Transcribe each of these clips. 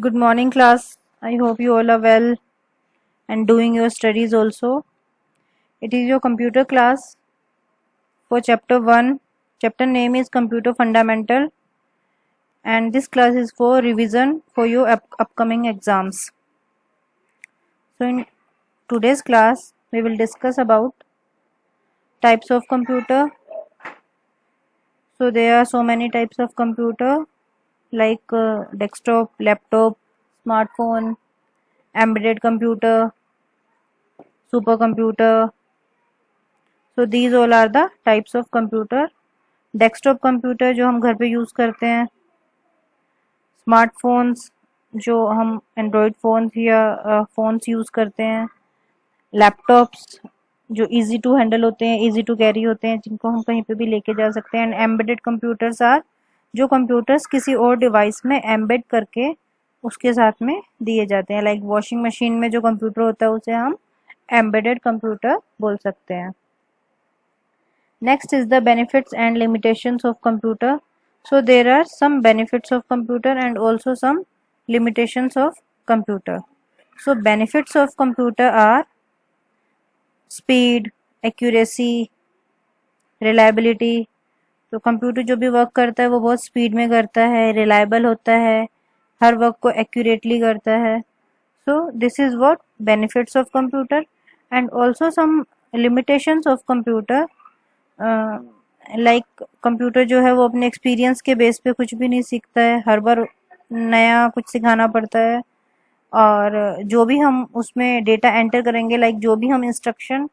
Good morning, class. I hope you all are well and doing your studies also. It is your computer class for chapter 1. Chapter name is Computer Fundamental, and this class is for revision for your upcoming exams. So in today's class, we will discuss about types of computer. So there are so many types of computer like desktop, laptop, smartphone, embedded computer, supercomputer. So these all are the types of computer. Desktop computer जो हम घर पे use करते हैं, smartphones जो हम Android phones या phones use करते हैं, लैपटॉप्स जो इजी टू हैंडल होते हैं, इजी टू कैरी होते हैं, जिनको हम कहीं पे भी लेके जा सकते हैं। एंड एम्बेडेड कंप्यूटर्स आर जो कंप्यूटर्स किसी और डिवाइस में एम्बेड करके उसके साथ में दिए जाते हैं। लाइक वॉशिंग मशीन में जो कंप्यूटर होता है उसे हम एम्बेडेड कंप्यूटर बोल सकते हैं। Next is the benefits and limitations of computer. So there are some benefits of computer and also some limitations of computer. So benefits of computer are speed, accuracy, reliability. तो computer जो भी work करता है वो बहुत speed में करता है, रिलायबल होता है, हर वर्क को एक्यूरेटली करता है. So this is what benefits of computer and also some limitations of computer. Like computer जो है वो अपने एक्सपीरियंस के बेस पे कुछ भी नहीं सीखता है, हर बार नया कुछ सिखाना पड़ता है. और जो भी हम उसमें डेटा एंटर करेंगे, लाइक जो भी हम इंस्ट्रक्शन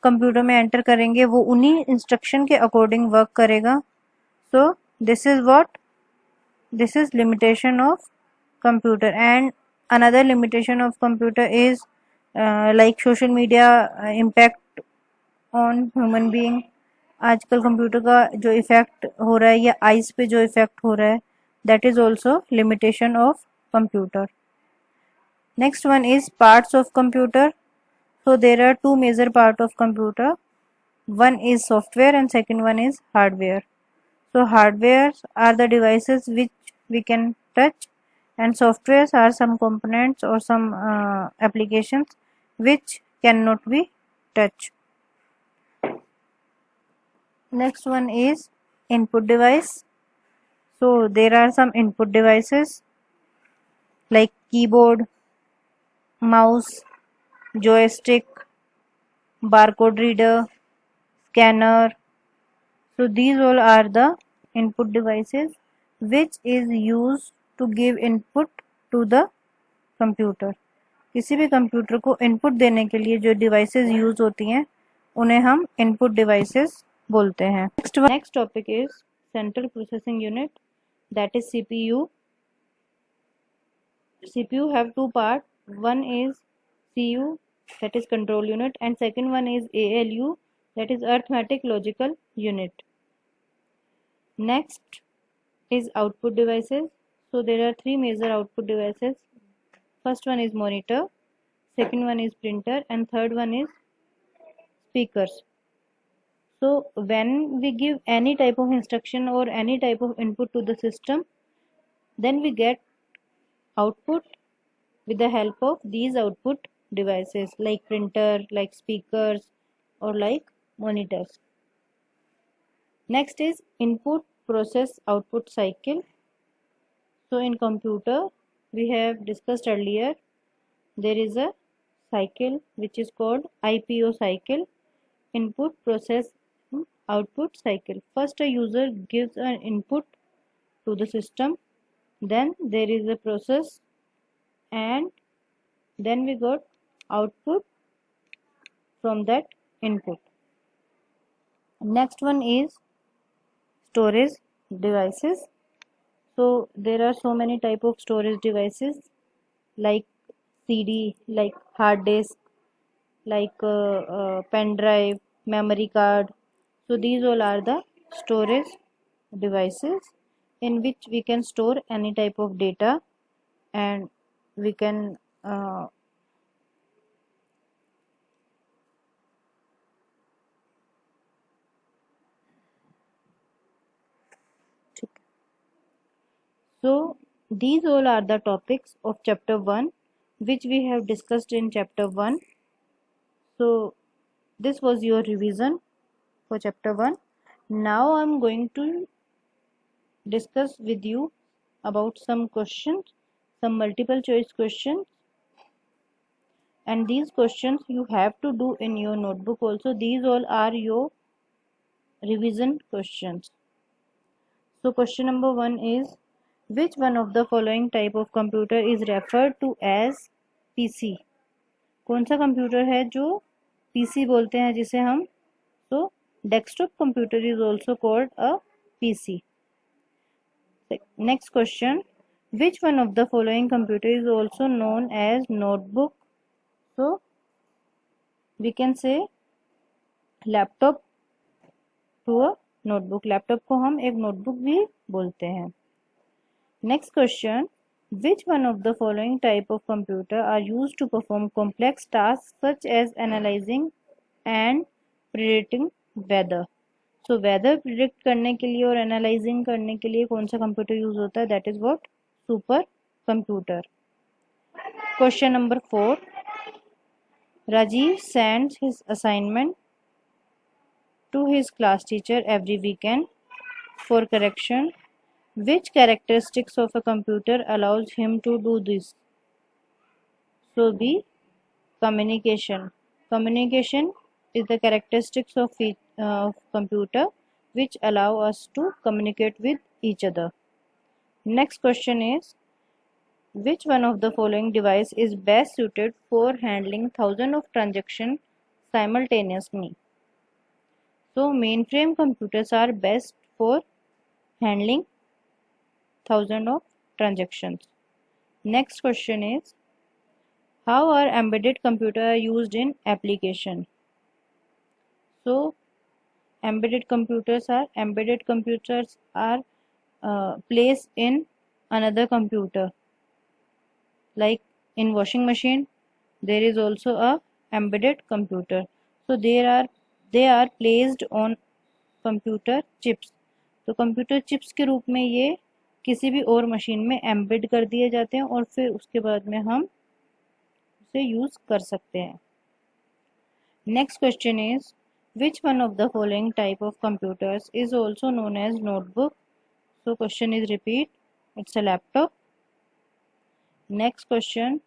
कंप्यूटर में एंटर करेंगे वो उन्हीं इंस्ट्रक्शन के अकॉर्डिंग वर्क करेगा. So this is limitation of computer. And another limitation of computer is like social media impact on human being. आजकल कंप्यूटर का जो इफेक्ट हो रहा है या आइज पे जो इफेक्ट हो रहा है, that is also limitation of computer. Next one is parts of computer. So there are two major part of computer. One is software and second one is hardware. So hardware are the devices which we can touch and softwares are some components or some applications which cannot be touched. Next one is input device. So there are some input devices like keyboard, mouse, joystick, barcode reader, scanner. So these all are the input devices which is used to give input to the computer. किसी भी computer को input देने के लिए जो devices use होती हैं उन्हें हम इनपुट डिवाइसेस बोलते हैं. Next topic is central processing unit, that is CPU. CPU have two parts. One is CU, that is control unit, and second one is ALU, that is arithmetic logical unit. Next is output devices. So there are three major output devices. First one is monitor, second one is printer, and third one is speakers. So when we give any type of instruction or any type of input to the system, then we get output with the help of these output devices like printer, like speakers, or like monitors. Next is input process output cycle. So in computer we have discussed earlier, there is a cycle which is called IPO cycle, input process output cycle. First a user gives an input to the system, then there is a process, and then we got output from that input. Next one is storage devices. So there are so many type of storage devices like CD, like hard disk, like pen drive, memory card. So these all are the storage devices in which we can store any type of data, and we can so These all are the topics of chapter 1 which we have discussed in chapter 1. So this was your revision for chapter 1. Now I am going to discuss with you about some questions, some multiple choice questions, and these questions you have to do in your notebook also. These all are your revision questions. So question number 1 is, which one of the following type of computer is referred to as PC? कौन सा computer है जो PC बोलते हैं जिसे हम? So desktop computer is also called a PC. Next question, which one of the following computer is also known as notebook? So we can say laptop to a notebook. Laptop को हम एक notebook भी बोलते हैं. Next question, which one of the following type of computer are used to perform complex tasks such as analyzing and predicting weather? So weather predict करने के लिए और analyzing करने के लिए कौन सा कंप्यूटर यूज होता है? That is what? Super computer. Question number 4, Rajiv sends his assignment to his class teacher every weekend for correction. Which characteristics of a computer allows him to do this? So B, communication. Communication is the characteristics of computer which allow us to communicate with each other. Next question is, which one of the following device is best suited for handling thousands of transactions simultaneously? So mainframe computers are best for handling thousands of transactions. Next question is, how are embedded computers used in application? So embedded computers are placed in another computer. Like in washing machine, there is also a embedded computer. So they are placed on computer chips. तो computer chips के रूप में ये किसी भी और machine में embed कर दिए जाते हैं और फिर उसके बाद में हम उसे यूज कर सकते हैं. Next question is, which one of the following type of computers is also known as notebook? So question is repeat, it's a laptop. Next question,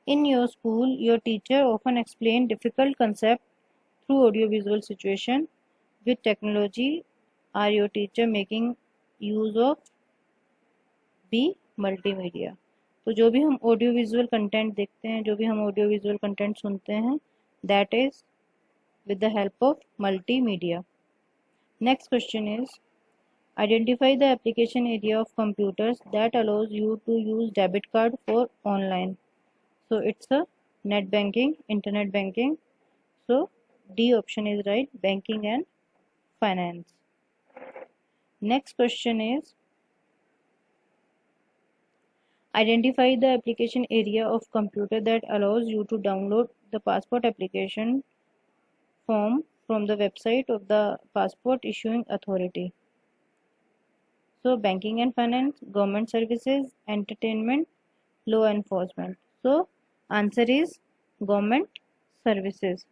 in your school your teacher often explain difficult concept through audiovisual situation. With technology are your teacher making use of? B, multimedia. तो जो भी हम audio visual content देखते हैं, जो भी हम audio visual content सुनते हैं, that is with the help of multimedia. Next question is, identify the application area of computers that allows you to use debit card for online. So it's a net banking, internet banking. So D option is right, banking and finance. Next question is, identify the application area of computer that allows you to download the passport application form from the website of the passport issuing authority. So banking and finance, government services, entertainment, law enforcement. So answer is government services.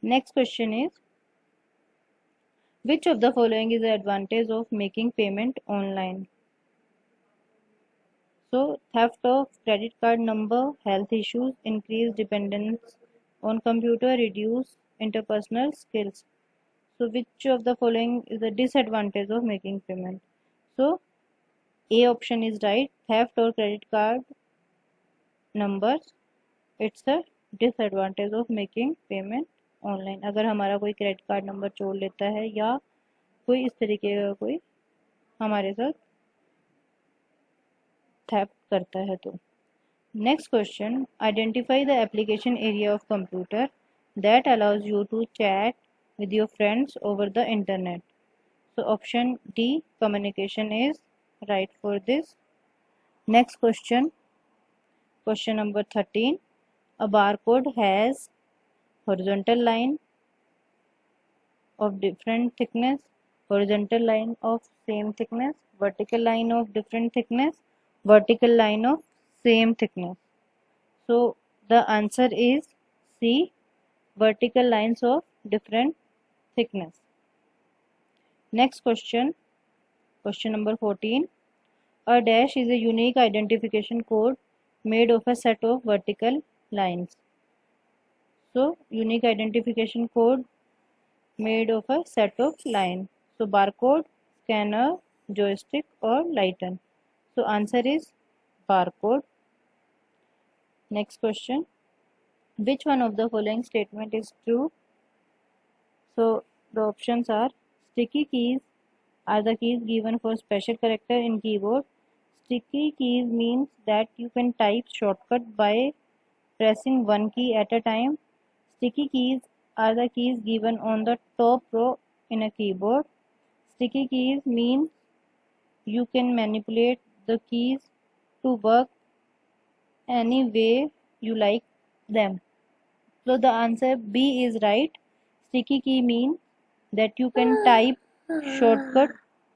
Next question is, which of the following is the advantage of making payment online? So theft of credit card number, health issues, increased dependence on computer, reduce interpersonal skills. So which of the following is the disadvantage of making payment? So A option is right, theft or credit card numbers. It's a disadvantage of making payment online. अगर हमारा कोई credit card number चोर लेता है या कोई इस तरीके का कोई हमारे साथ थेफ्ट करता है तो. Next question, identify the application area of computer that allows you to chat with your friends over the internet. So option D, communication is right for this. Next question, question number 13, a barcode has horizontal line of different thickness, horizontal line of same thickness, vertical line of different thickness, vertical line of same thickness. So the answer is C, vertical lines of different thickness. Next question, question number 14. A dash is a unique identification code made of a set of vertical lines. So unique identification code made of a set of lines. So barcode, scanner, joystick or lighten. So answer is barcode. Next question. Which one of the following statement is true? So the options are sticky keys are the keys given for special character in keyboard. Sticky keys means that you can type shortcut by pressing one key at a time. Sticky keys are the keys given on the top row in a keyboard. Sticky keys means you can manipulate the keys to work any way you like them. So the answer B is right. Sticky key means that you can type shortcut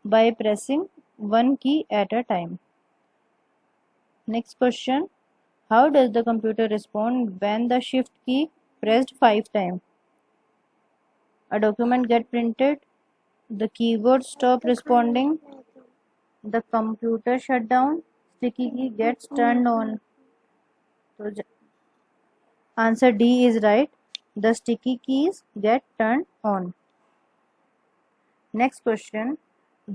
by pressing one key at a time. Next question. How does the computer respond when the shift key pressed 5 times? A document gets printed, the keyboard stop responding, the computer shut down, sticky key gets turned on. So answer D is right. The sticky keys get turned on. Next question.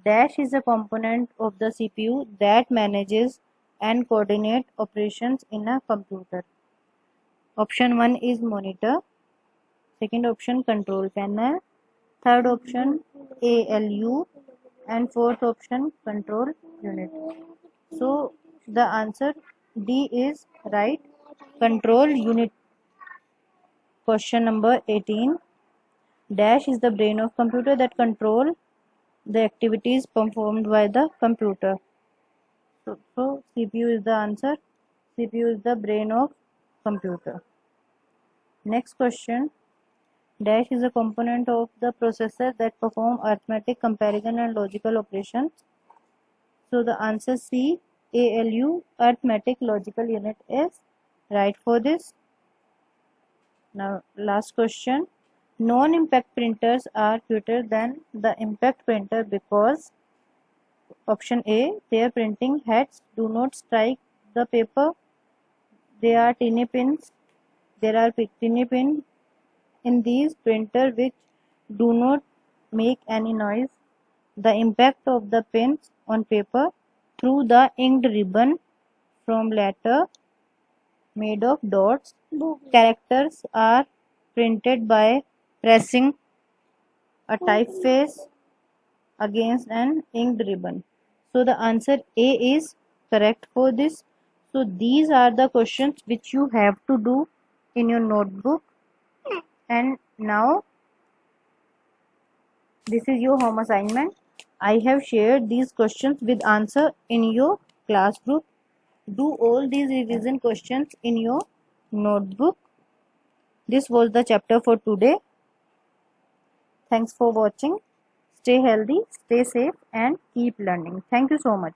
Dash is a component of the CPU that manages and coordinates operations in a computer. Option 1 is monitor. Second option control panel. Third option ALU. And fourth option control unit. So the answer D is right. Control unit. Question number 18. Dash is the brain of computer that control the activities performed by the computer. So CPU is the answer. CPU is the brain of computer. Next question. Dash is a component of the processor that perform arithmetic, comparison and logical operations. So the answer C, ALU, arithmetic logical unit is right for this. Now last question. Non-impact printers are quicker than the impact printer because option A, their printing heads do not strike the paper. They are tiny pins. There are tiny pins in these printers which do not make any noise. The impact of the pins on paper through the inked ribbon from letter made of dots. Characters are printed by pressing a typeface against an inked ribbon. So the answer A is correct for this. So these are the questions which you have to do in your notebook. And now this is your home assignment. I have shared these questions with answer in your class group. Do all these revision questions in your notebook. This was the chapter for today. Thanks for watching. Stay healthy, stay safe and keep learning. Thank you so much.